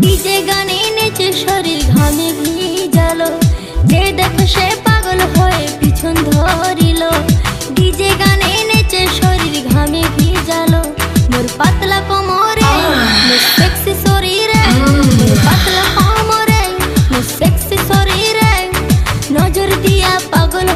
DJ গানে নেচে শরীর ঘামে ভিজালো, যে দেখে সে পাগল হয়ে পিছন ধরিল। ডিজে গানে নেচে শরীর ঘামে ভিজালো, মোর পাতলা কোমরে মোর সেক্সি শরীরে, মোর পাতলা কোমরে মোর সেক্সি শরীরে নজর দিয়া পাগল